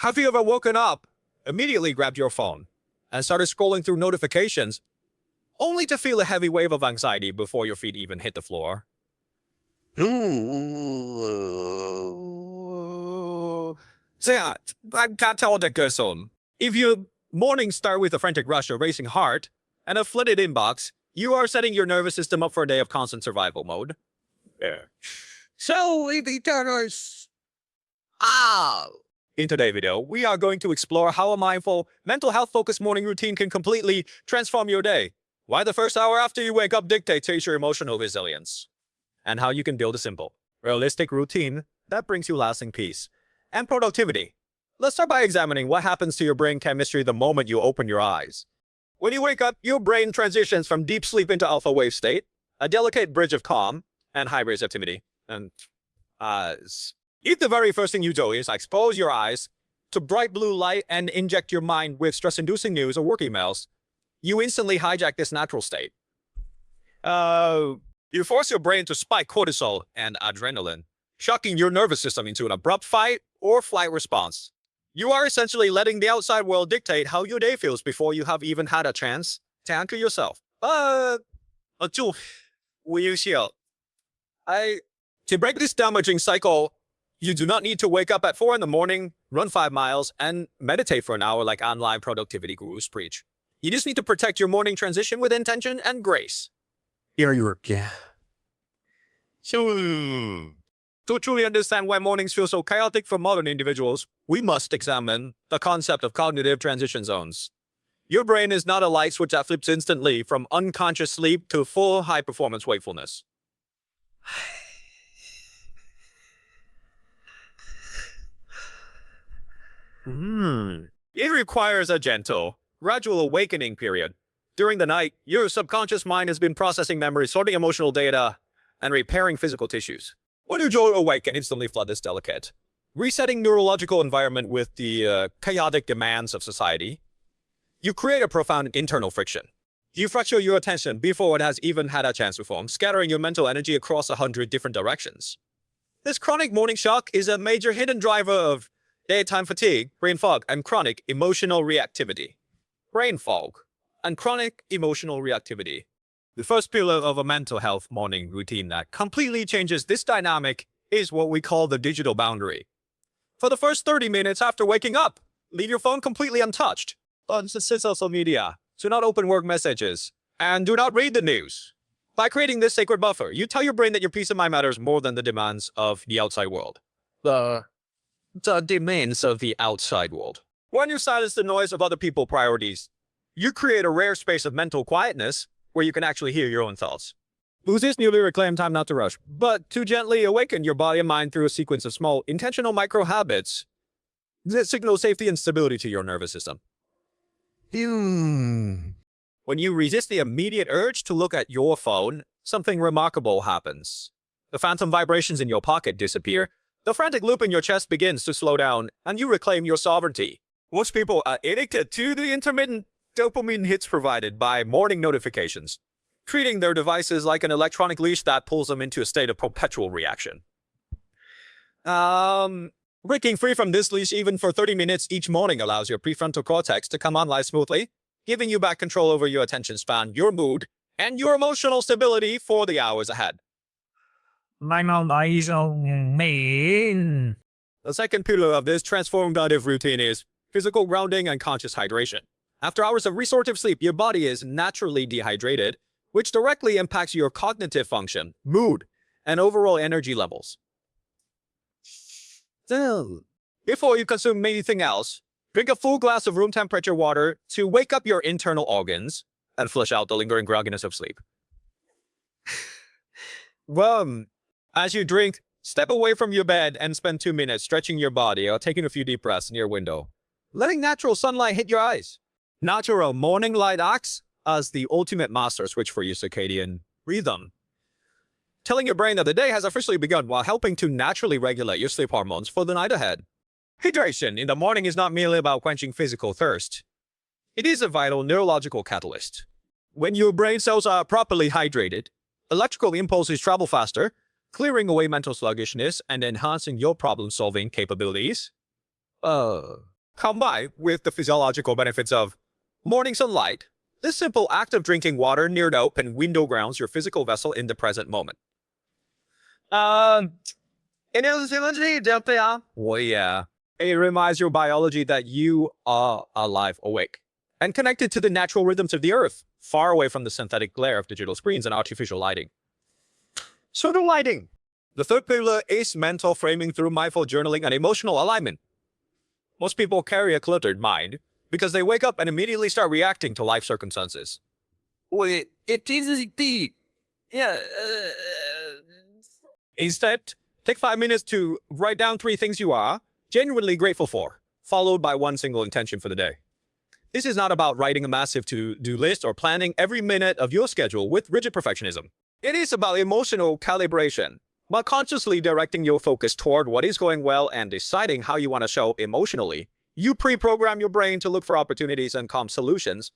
Have you ever woken up, immediately grabbed your phone, and started scrolling through notifications, only to feel a heavy wave of anxiety before your feet even hit the floor? Yeah, I can't tell that goes on. If your morning start with a frantic rush, a racing heart, and a flooded inbox, you are setting your nervous system up for a day of constant survival mode. Yeah. So, Eternals. Ah! In today's video, we are going to explore how a mindful, mental health-focused morning routine can completely transform your day, why the first hour after you wake up dictates your emotional resilience, and how you can build a simple, realistic routine that brings you lasting peace and productivity. Let's start by examining what happens to your brain chemistry the moment you open your eyes. When you wake up, your brain transitions from deep sleep into alpha wave state, a delicate bridge of calm and high receptivity. And if the very first thing you do is expose your eyes to bright blue light and inject your mind with stress-inducing news or work emails, you instantly hijack this natural state. You force your brain to spike cortisol and adrenaline, shocking your nervous system into an abrupt fight or flight response. You are essentially letting the outside world dictate how your day feels before you have even had a chance to anchor yourself. To break this damaging cycle, you do not need to wake up at 4 in the morning, run 5 miles, and meditate for an hour like online productivity gurus preach. You just need to protect your morning transition with intention and grace. Here you are. Yeah. So, to truly understand why mornings feel so chaotic for modern individuals, we must examine the concept of cognitive transition zones. Your brain is not a light switch that flips instantly from unconscious sleep to full high-performance wakefulness. It requires a gentle, gradual awakening period. During the night, your subconscious mind has been processing memories, sorting emotional data, and repairing physical tissues. When you awake and instantly flood this delicate, resetting neurological environment with the chaotic demands of society, you create a profound internal friction. You fracture your attention before it has even had a chance to form, scattering your mental energy across 100 different directions. This chronic morning shock is a major hidden driver of daytime fatigue, brain fog, and chronic emotional reactivity. Brain fog and chronic emotional reactivity. The first pillar of a mental health morning routine that completely changes this dynamic is what we call the digital boundary. For the first 30 minutes after waking up, leave your phone completely untouched. Unsubscribe social media. Do not open work messages. And do not read the news. By creating this sacred buffer, you tell your brain that your peace of mind matters more than the demands of the outside world. The demands of the outside world. When you silence the noise of other people's priorities, you create a rare space of mental quietness where you can actually hear your own thoughts. Lose this newly reclaimed time not to rush, but to gently awaken your body and mind through a sequence of small, intentional micro-habits that signal safety and stability to your nervous system. When you resist the immediate urge to look at your phone, something remarkable happens. The phantom vibrations in your pocket disappear, the frantic loop in your chest begins to slow down, and you reclaim your sovereignty. Most people are addicted to the intermittent dopamine hits provided by morning notifications, treating their devices like an electronic leash that pulls them into a state of perpetual reaction. Breaking free from this leash even for 30 minutes each morning allows your prefrontal cortex to come online smoothly, giving you back control over your attention span, your mood, and your emotional stability for the hours ahead. The second pillar of this transformative routine is physical grounding and conscious hydration. After hours of restorative sleep, your body is naturally dehydrated, which directly impacts your cognitive function, mood, and overall energy levels. Before you consume anything else, drink a full glass of room temperature water to wake up your internal organs and flush out the lingering grogginess of sleep. As you drink, step away from your bed and spend 2 minutes stretching your body or taking a few deep breaths near a window, letting natural sunlight hit your eyes. Natural morning light acts as the ultimate master switch for your circadian rhythm, telling your brain that the day has officially begun while helping to naturally regulate your sleep hormones for the night ahead. Hydration in the morning is not merely about quenching physical thirst. It is a vital neurological catalyst. When your brain cells are properly hydrated, electrical impulses travel faster, clearing away mental sluggishness and enhancing your problem-solving capabilities. Combined with the physiological benefits of morning sunlight, this simple act of drinking water near the open window grounds your physical vessel in the present moment. Well, yeah. It reminds your biology that you are alive, awake, and connected to the natural rhythms of the earth, far away from the synthetic glare of digital screens and artificial lighting. So the lighting. The third pillar is mental framing through mindful journaling and emotional alignment. Most people carry a cluttered mind because they wake up and immediately start reacting to life circumstances. Wait, it is the yeah. Instead, take 5 minutes to write down 3 things you are genuinely grateful for, followed by one single intention for the day. This is not about writing a massive to-do list or planning every minute of your schedule with rigid perfectionism. It is about emotional calibration, by consciously directing your focus toward what is going well and deciding how you want to show emotionally. You pre-program your brain to look for opportunities and calm solutions,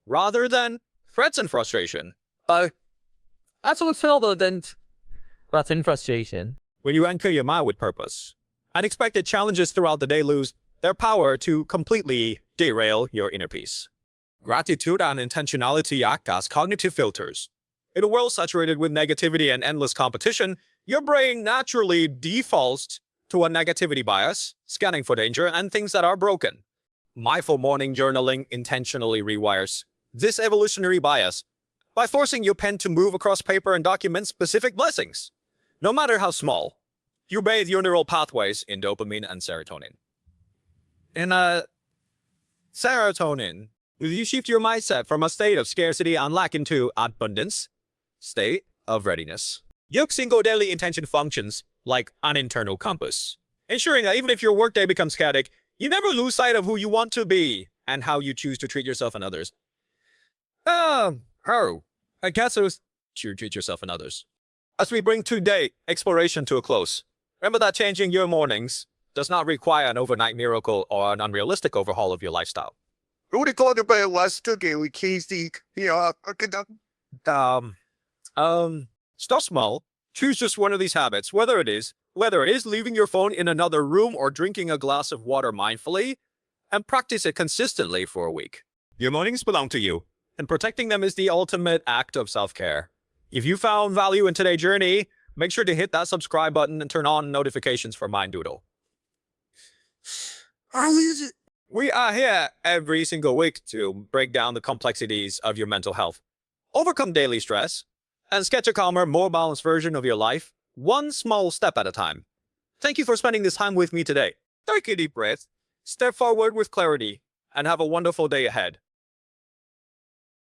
rather than threats and frustration. That's what felt then. That's in frustration. When you anchor your mind with purpose, unexpected challenges throughout the day lose their power to completely derail your inner peace. Gratitude and intentionality act as cognitive filters. In a world saturated with negativity and endless competition, your brain naturally defaults to a negativity bias, scanning for danger and things that are broken. Mindful morning journaling intentionally rewires this evolutionary bias by forcing your pen to move across paper and document specific blessings. No matter how small, you bathe your neural pathways in dopamine and serotonin. In serotonin, you shift your mindset from a state of scarcity and lack into abundance, state of readiness. Your single daily intention functions like an internal compass, ensuring that even if your workday becomes chaotic, you never lose sight of who you want to be and how you choose to treat yourself and others. I guess it was to treat yourself and others. As we bring today exploration to a close, remember that changing your mornings does not require an overnight miracle or an unrealistic overhaul of your lifestyle. Start small. Choose just one of these habits, whether it is leaving your phone in another room or drinking a glass of water mindfully, and practice it consistently for a week. Your mornings belong to you, and protecting them is the ultimate act of self-care. If you found value in today's journey, make sure to hit that subscribe button and turn on notifications for MindDoodle. We are here every single week to break down the complexities of your mental health, overcome daily stress, and sketch a calmer, more balanced version of your life, one small step at a time. Thank you for spending this time with me today. Take a deep breath, step forward with clarity, and have a wonderful day ahead.